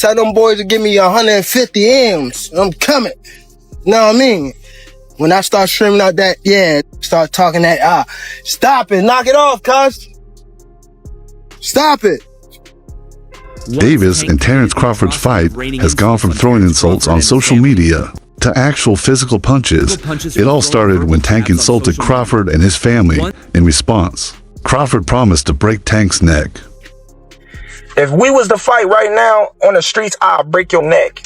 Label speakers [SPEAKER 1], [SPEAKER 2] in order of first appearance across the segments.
[SPEAKER 1] Tell them boys to give me 150 M's. I'm coming. You know what I mean? When I start streaming out that, start talking that, stop it, knock it off, cuz. Stop it.
[SPEAKER 2] Davis and Terence Crawford's fight has gone from throwing insults on social media to actual physical punches. It all started when Tank insulted Crawford and his family. In response, Crawford promised to break Tank's neck.
[SPEAKER 3] If we was to fight right now on the streets, I'll break your neck.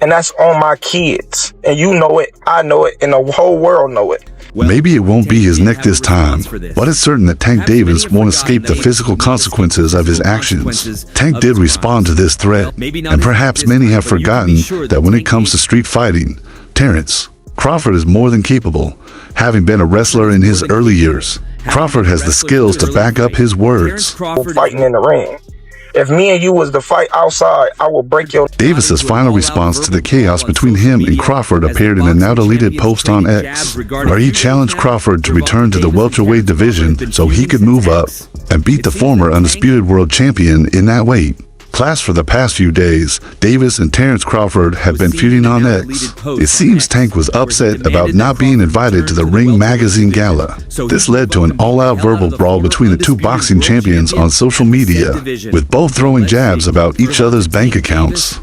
[SPEAKER 3] And that's on my kids. And you know it, I know it, and the whole world know it.
[SPEAKER 2] Maybe it won't be his neck this time, but it's certain that Tank Davis won't escape the physical consequences of his actions. Tank did respond to this threat, and perhaps many have forgotten that when it comes to street fighting, Terence Crawford is more than capable. Having been a wrestler in his early years, Crawford has the skills to back up his words.
[SPEAKER 3] Fighting in the ring. If me and you was to fight outside, I will break your...
[SPEAKER 2] Davis's final response to the chaos between him and Crawford appeared in a now-deleted post on X, where he challenged Crawford to return to the welterweight division so he could move up and beat the former undisputed world champion in that weight class. For the past few days, Davis and Terence Crawford have been feuding on X. It seems Tank was upset about not being invited to the Ring Magazine Gala. This led to an all-out verbal brawl between the two boxing champions on social media, with both throwing jabs about each other's bank accounts.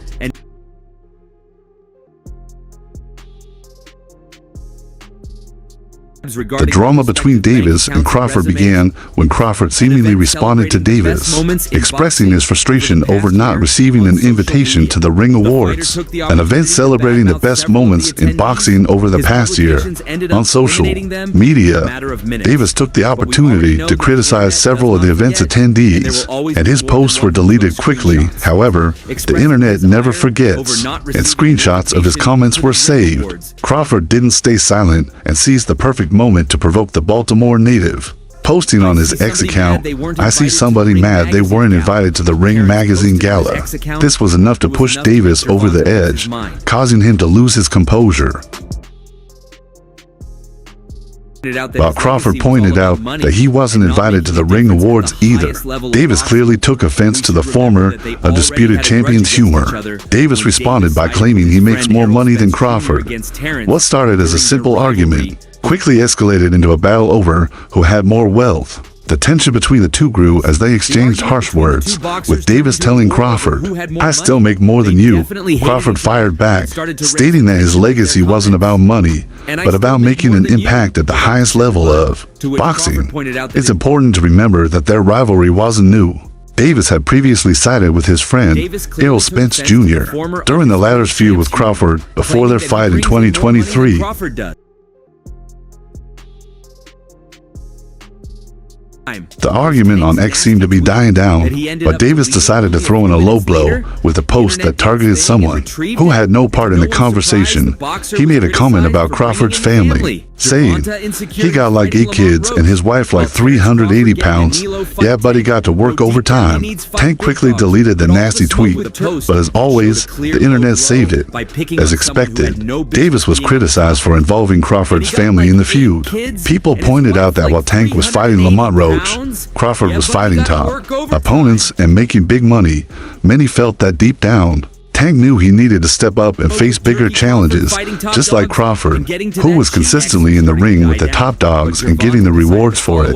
[SPEAKER 2] The drama between Davis and Crawford began when Crawford seemingly responded to Davis, expressing his frustration over not receiving an invitation to the Ring Awards, an event celebrating the best moments in boxing over the past year. On social media, Davis took the opportunity to criticize several of the event's attendees, and his posts were deleted quickly. However, the internet never forgets, and screenshots of his comments were saved. Crawford didn't stay silent and seized the perfect moment to provoke the Baltimore native. Posting on his X account, "I see somebody mad they weren't invited to the Ring Magazine Gala." This was enough to push Davis over the edge, causing him to lose his composure. While Crawford pointed out that he wasn't invited to the Ring Awards either, Davis clearly took offense to the former undisputed champion's humor. Davis responded by claiming he makes more money than Crawford. What started as a simple argument quickly escalated into a battle over who had more wealth. The tension between the two grew as they exchanged harsh words, with Davis telling Crawford, "I still make more than you." Crawford fired back, stating that his legacy wasn't about money, but about making an impact at the highest level of boxing. It's important to remember that their rivalry wasn't new. Davis had previously sided with his friend, Errol Spence Jr., during the latter's feud with Crawford before their fight in 2023. The argument on X seemed to be dying down, but Davis decided to throw in a low blow with a post that targeted someone who had no part in the conversation. He made a comment about Crawford's family, saying, "He got like 8 kids and his wife like 380 pounds. Yeah, but he got to work overtime." Tank quickly deleted the nasty tweet, but as always, the internet saved it. As expected, Davis was criticized for involving Crawford's family in the feud. People pointed out that while Tank was fighting Lamont Roach, Crawford was fighting top opponents and making big money. Many felt that deep down, Tank knew he needed to step up and face bigger challenges, just like Crawford, who was consistently in the ring with the top dogs and getting the rewards for it.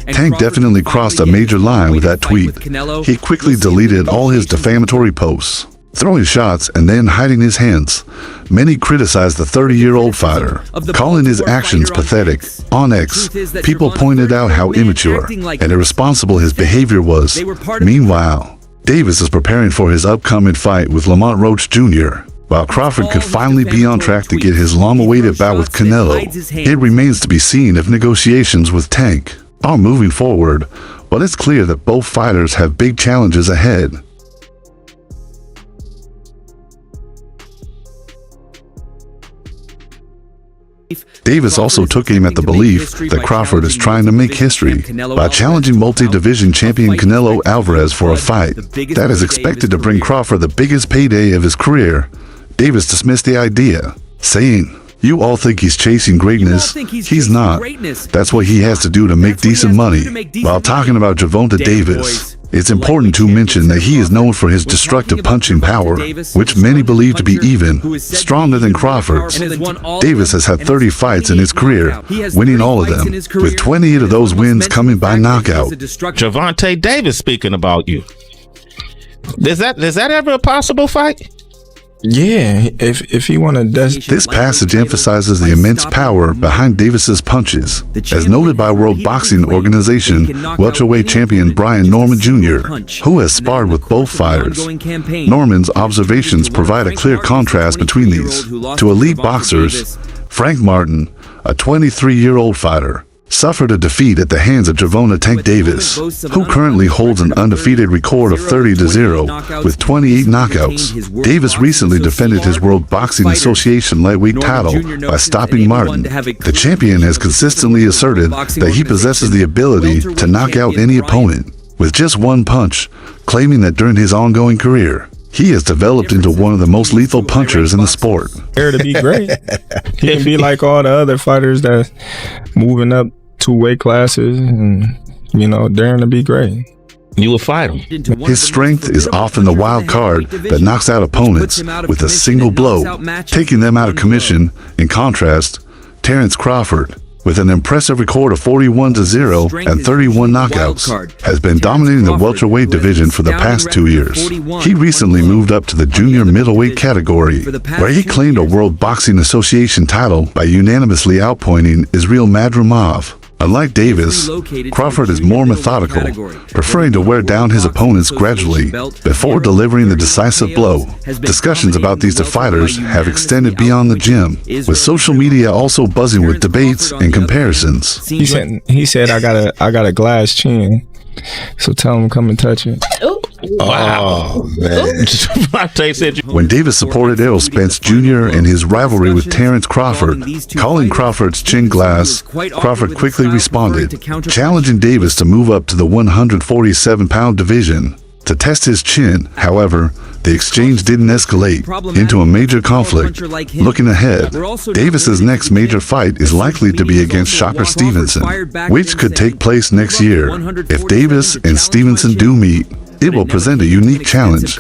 [SPEAKER 2] Tank definitely crossed a major line with that tweet. He quickly deleted all his defamatory posts, throwing shots and then hiding his hands. Many criticized the 30-year-old fighter, calling his actions pathetic. On X, people pointed out how immature and irresponsible his behavior was. Meanwhile, Davis is preparing for his upcoming fight with Lamont Roach Jr., while Crawford could finally be on track to get his long-awaited bout with Canelo. It remains to be seen if negotiations with Tank are moving forward, but it's clear that both fighters have big challenges ahead. Davis also took aim at the belief that Crawford is trying to make history by challenging multi-division champion Canelo Alvarez for a fight that is expected to bring Crawford the biggest payday of his career. Davis dismissed the idea, saying, "You all think he's chasing greatness. He's not. That's what he has to do to make decent money." While talking about Gervonta Davis, It's important to mention that he is known for his destructive punching power, which many believe to be even stronger than Crawford's. Davis has had 30 fights in his career, winning all of them, with 28 of those wins coming by knockout.
[SPEAKER 4] Gervonta Davis speaking about you. Is that ever a possible fight?
[SPEAKER 3] Yeah, if he want to.
[SPEAKER 2] This passage emphasizes the immense power behind Davis's punches, as noted by World Boxing Organization welterweight champion Brian Norman Jr., who has sparred with both fighters. Norman's observations provide a clear contrast between these. To elite boxers, Frank Martin, a 23-year-old fighter, suffered a defeat at the hands of Gervonta Tank Davis, who currently holds an undefeated record of 30-0 with 28 knockouts. Davis recently defended his World Boxing Association lightweight title by stopping Martin. The champion has consistently asserted that he possesses the ability to knock out any opponent with just one punch, claiming that during his ongoing career, he has developed into one of the most lethal punchers in the sport.
[SPEAKER 3] There to be great. He can be like all the other fighters that moving up 2 weight classes and, daring to be great.
[SPEAKER 4] You will fight him.
[SPEAKER 2] His strength is often the wild card that knocks out opponents with a single blow, taking them out of commission. In contrast, Terence Crawford, with an impressive record of 41-0 and 31 knockouts, has been dominating the welterweight division for the past 2 years. He recently moved up to the junior middleweight category, where he claimed a World Boxing Association title by unanimously outpointing Israel Madrimov. Unlike Davis, Crawford is more methodical, preferring to wear down his opponents gradually before delivering the decisive blow. Discussions about these two fighters have extended beyond the gym, with social media also buzzing with debates and comparisons.
[SPEAKER 3] He said, I got a glass chin, so tell him come and touch it.
[SPEAKER 4] Wow. Man.
[SPEAKER 2] When Davis supported Errol Spence Jr. in his rivalry with Terence Crawford, calling Crawford's chin glass, Crawford quickly responded, challenging Davis to move up to the 147-pound division to test his chin. However, the exchange didn't escalate into a major conflict. Looking ahead, Davis's next major fight is likely to be against Shocker Stevenson, which could take place next year. If Davis and Stevenson do meet, it will present a unique challenge.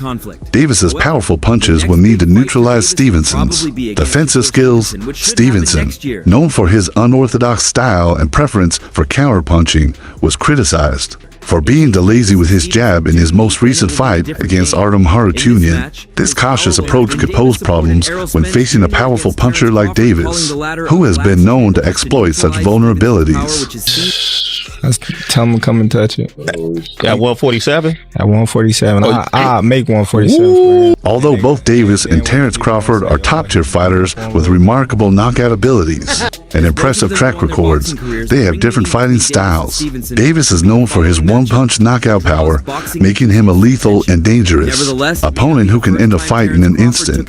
[SPEAKER 2] Davis's powerful punches will need to neutralize Stevenson's defensive skills. Stevenson, known for his unorthodox style and preference for counterpunching, was criticized for being too lazy with his jab in his most recent fight against Artem Harutyunyan. This cautious approach could pose problems when facing a powerful puncher like Davis, who has been known to exploit such vulnerabilities.
[SPEAKER 3] Tell him to come and touch it.
[SPEAKER 4] At 147?
[SPEAKER 3] At 147. I'll make 147.
[SPEAKER 2] Although both Davis and Terence Crawford are top-tier fighters with remarkable knockout abilities and impressive track records, they have different fighting styles. Davis is known for his one-punch knockout power, making him a lethal and dangerous opponent who can end a fight in an instant.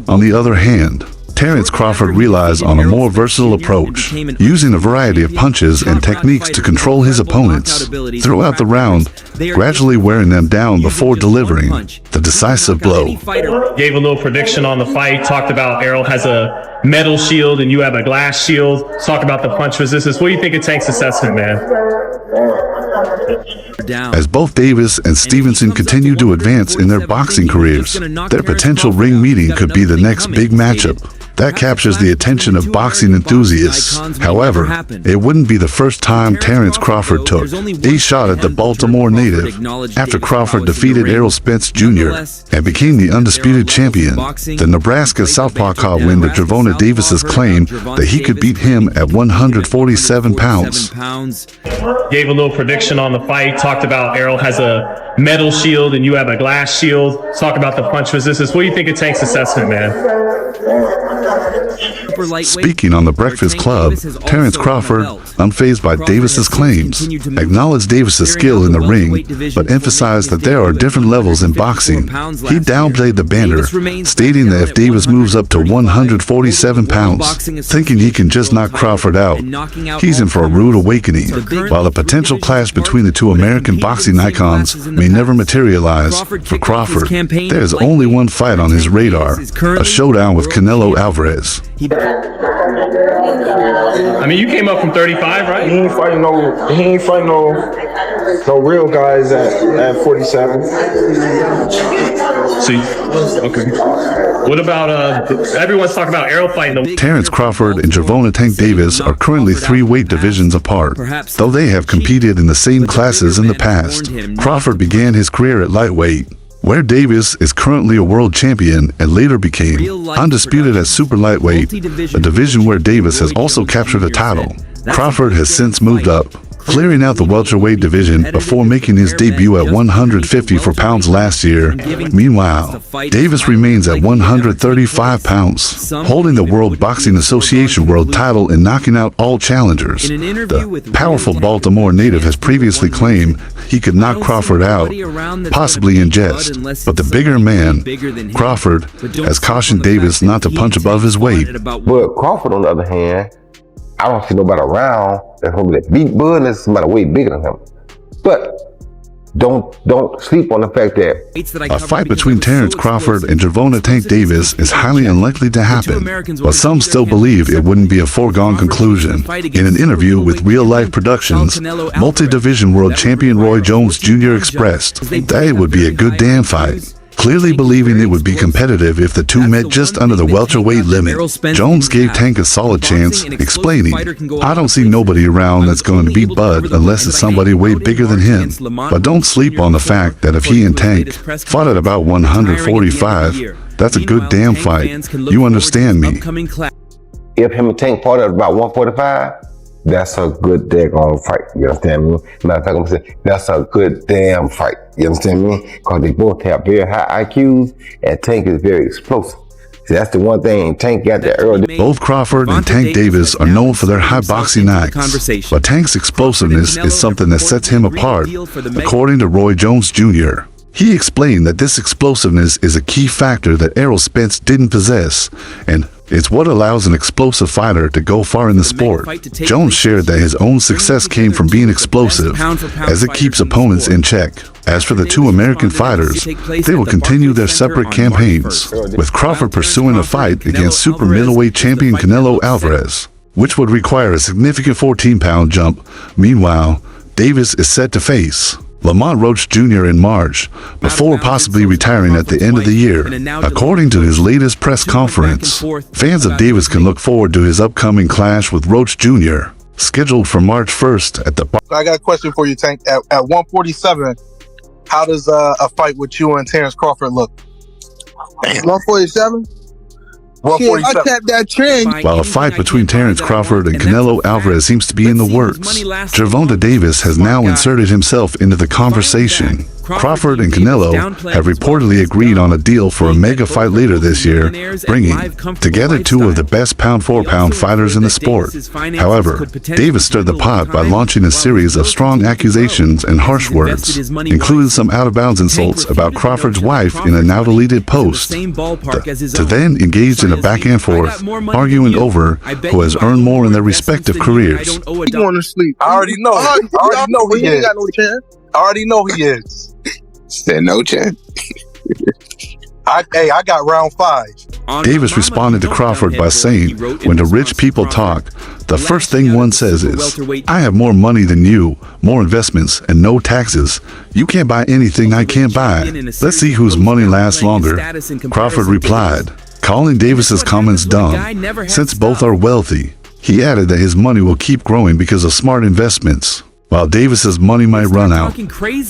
[SPEAKER 2] On the other hand, Terence Crawford relies on a more versatile approach, using a variety of punches and techniques to control his opponents throughout the round, gradually wearing them down before delivering the decisive blow.
[SPEAKER 5] Gave a little prediction on the fight, talked about Errol has a metal shield and you have a glass shield. Talk about the punch resistance. What do you think it takes to assess it, man?
[SPEAKER 2] As both Davis and Stevenson continue to advance in their boxing careers, their potential ring meeting could be the next big matchup that captures the attention of boxing enthusiasts. However, it wouldn't be the first time Terence Crawford took a shot at the Baltimore native after Crawford defeated Errol Spence Jr. and became the undisputed champion. The Nebraska Southpaw caught wind of Gervonta Davis's claim that he could beat him at 147 pounds.
[SPEAKER 5] Gave a little prediction on the fight, talked about Errol has a metal shield and you have a glass shield. Talk about the punch resistance. What do you think it takes to assess it, man?
[SPEAKER 2] Speaking on The Breakfast Club, Terence Crawford, unfazed by Davis's claims, acknowledged Davis's skill in the ring, but emphasized that there are different levels in boxing. He downplayed the banter, stating that if Davis moves up to 147 pounds, thinking he can just knock Crawford out, he's in for a rude awakening. While the potential clash between the two American boxing icons may never materialize. For Crawford, there's only one fight on his radar, a showdown with Canelo Alvarez.
[SPEAKER 5] I mean, you came up from 35, right?
[SPEAKER 3] He ain't fighting no real guys at 47.
[SPEAKER 5] So, okay. What about everyone's talking about Errol fighting the
[SPEAKER 2] Terence Crawford and Gervonta Tank Davis are currently 3 weight divisions apart, though they have competed in the same classes in the past. Crawford began his career at lightweight, where Davis is currently a world champion and later became undisputed at super lightweight, a division where Davis has also captured a title. Crawford has since moved up, clearing out the welterweight division before making his debut at 154 pounds last year. Meanwhile, Davis remains at 135 pounds, holding the World Boxing Association world title and knocking out all challengers. The powerful Baltimore native has previously claimed he could knock Crawford out, possibly in jest, but the bigger man, Crawford, has cautioned Davis not to punch above his weight.
[SPEAKER 6] But Crawford, on the other hand, I don't see nobody around that's gonna be that beat bud unless somebody way bigger than him. But don't sleep on the fact that
[SPEAKER 2] a fight between Terence Crawford and Gervonta Tank Davis is highly unlikely to happen, but some still believe it wouldn't be a foregone conclusion. In an interview with Real Life Productions, multi-division world champion Roy Jones Jr. expressed that it would be a good damn fight, clearly believing it would be competitive if the two met just under the welterweight limit. Jones gave Tank a solid chance, explaining, "I don't see nobody around that's going to beat Bud unless it's somebody way bigger than him. But don't sleep on the fact that if he and Tank fought at about 145, that's a good damn fight. You understand me?"
[SPEAKER 6] if him and Tank fought at about 145, that's a good daggone fight. You understand me? Matter of fact, I'm saying that's a good damn fight. You understand me? Because they both have very high IQs, and Tank is very explosive. See, that's the one thing Tank got that early.
[SPEAKER 2] Both Crawford and Tank Davis are known for their high boxing acts, but Tank's explosiveness is something that sets him apart, according to Roy Jones Jr. He explained that this explosiveness is a key factor that Errol Spence didn't possess, and it's what allows an explosive fighter to go far in the sport. Jones shared that his own success came from being explosive, as it keeps opponents in check. As for the two American fighters, they will continue their separate campaigns, with Crawford pursuing a fight against super middleweight champion Canelo Alvarez, which would require a significant 14-pound jump. Meanwhile, Davis is set to face Lamont Roach Jr. in March, before possibly retiring at the end of the year. According to his latest press conference, fans of Davis can look forward to his upcoming clash with Roach Jr., scheduled for March 1st at the...
[SPEAKER 7] I got a question for you, Tank. At 147, how does a fight with you and Terence Crawford look?
[SPEAKER 1] 147? Shit, I tapped that trend.
[SPEAKER 2] While a fight between Terence Crawford and Canelo Alvarez seems to be in the works, Gervonta Davis has now inserted himself into the conversation. Crawford and Canelo have reportedly agreed on a deal for a mega fight later this year, bringing together two of the best pound-for-pound fighters in the sport. However, Davis stirred the pot by launching a series of strong accusations and harsh words, including some out-of-bounds insults about Crawford's wife in a now-deleted post, to then engage in a back-and-forth, arguing over who has earned more in their respective careers.
[SPEAKER 7] He going to sleep. I already know. I already know he ain't got no chance. I already know he is.
[SPEAKER 8] Said no chance.
[SPEAKER 7] I got round 5.
[SPEAKER 2] Davis responded to Crawford by saying, "When the rich people talk, the first thing one says is, 'I have more money than you, more investments, and no taxes. You can't buy anything I can't buy. Let's see whose money lasts longer.'" Crawford replied, calling Davis's comments dumb, since both are wealthy. He added that his money will keep growing because of smart investments, while Davis's money might run out.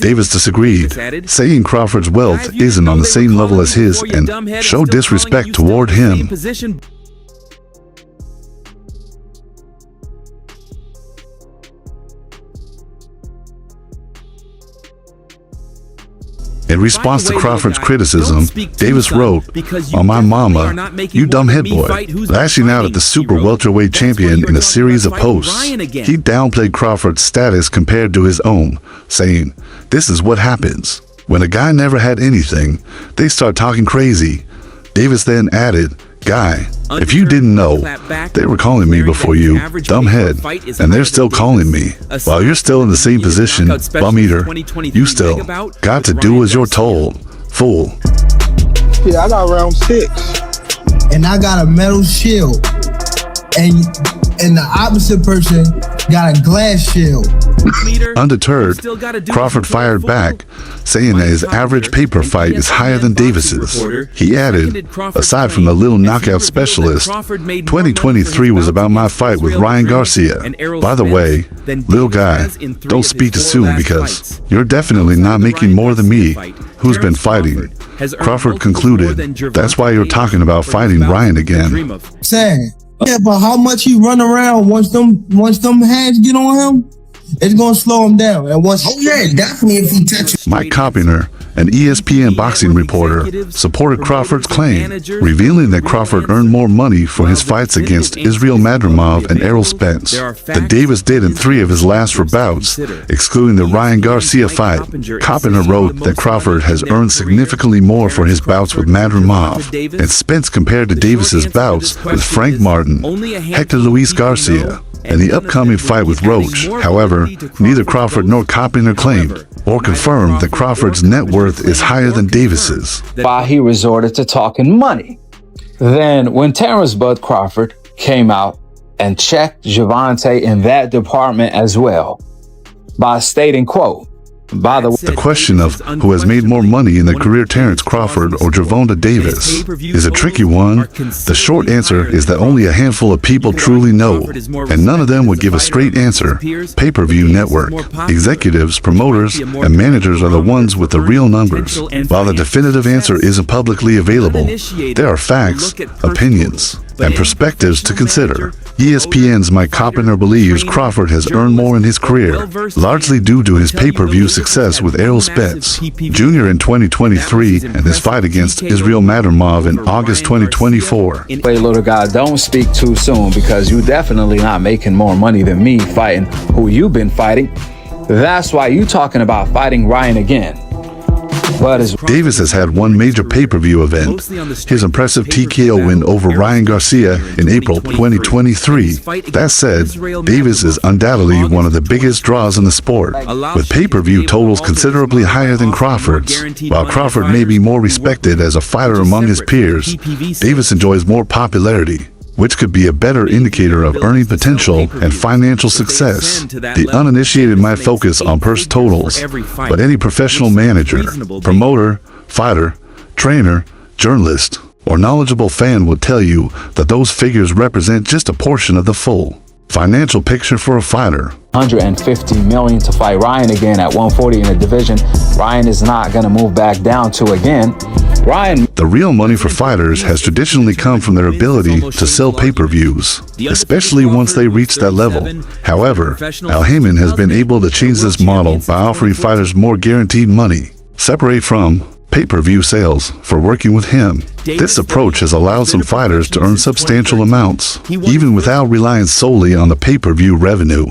[SPEAKER 2] Davis disagreed, saying Crawford's wealth isn't on the same level as his and showed disrespect toward him. In response to Crawford's criticism, Davis wrote, "On my mama, you dumb head boy," lashing out at the super welterweight champion in a series of posts. He downplayed Crawford's status compared to his own, saying, "This is what happens. When a guy never had anything, they start talking crazy." Davis then added, "Guy, If you didn't know, they were calling me before you, dumbhead, and they're still calling me. While you're still in the same position, bum eater, you still got to do as you're told, fool.
[SPEAKER 1] Yeah, I got round 6.
[SPEAKER 8] And I got a metal shield. And the opposite person got a glass shield.
[SPEAKER 2] Undeterred, Crawford fired back, saying that his average paper fight is higher than Davis's. He added, aside from the little knockout specialist, 2023 was about my fight with Ryan Garcia. By the way, little guy, don't speak too soon because you're definitely not making more than me, who's been fighting. Crawford concluded, that's why you're talking about fighting Ryan again.
[SPEAKER 8] Sad. Yeah, but how much he run around once them hands get on him, it's gonna slow him down. And once definitely if he touches.
[SPEAKER 2] Mike Coppinger, an ESPN boxing reporter, supported Crawford's claim, revealing that Crawford earned more money for his fights against Israel Madrimov and Errol Spence than Davis did in 3 of his last 4 bouts, excluding the Ryan Garcia fight. Coppinger wrote that Crawford has earned significantly more for his bouts with Madrimov, and Spence compared to Davis's bouts with Frank Martin, Hector Luis Garcia, and the upcoming fight with Roach. However, neither Crawford nor Coppinger claimed or confirmed that Crawford's net worth is higher than Davis's.
[SPEAKER 9] Why he resorted to talking money. Then when Terence Bud Crawford came out and checked Gervonta in that department as well by stating, quote, by the
[SPEAKER 2] question of who has made more money in their career, Terence Crawford or Gervonta Davis, is a tricky one. The short answer is that only a handful of people truly know, and none of them would give a straight answer. Pay-per-view network, executives, promoters, and managers are the ones with the real numbers. While the definitive answer isn't publicly available, there are facts, opinions, and perspectives to consider. ESPN's Mike Coppinger believes Crawford has earned more in his career, largely due to his pay-per-view success with Errol Spence Jr. in 2023 and his fight against Israel Madrimov in August 2024.
[SPEAKER 9] Wait, little guy, don't speak too soon because you definitely not making more money than me fighting who you've been fighting. That's why you talking about fighting Ryan again.
[SPEAKER 2] Davis has had one major pay-per-view event, his impressive TKO win over Ryan Garcia in April 2023. That said, Davis is undoubtedly one of the biggest draws in the sport, with pay-per-view totals considerably higher than Crawford's. While Crawford may be more respected as a fighter among his peers, Davis enjoys more popularity, which could be a better indicator of earning potential and financial success. The uninitiated might focus on purse totals, but any professional manager, promoter, fighter, trainer, journalist, or knowledgeable fan will tell you that those figures represent just a portion of the full financial picture for a fighter.
[SPEAKER 9] $150 million to fight Ryan again at 140 in the division. Ryan is not going to move back down to again.
[SPEAKER 2] The real money for fighters has traditionally come from their ability to sell pay-per-views, especially once they reach that level. However, Al Heyman has been able to change this model by offering fighters more guaranteed money, separate from pay-per-view sales, for working with him. This approach has allowed some fighters to earn substantial amounts, even without relying solely on the pay-per-view revenue.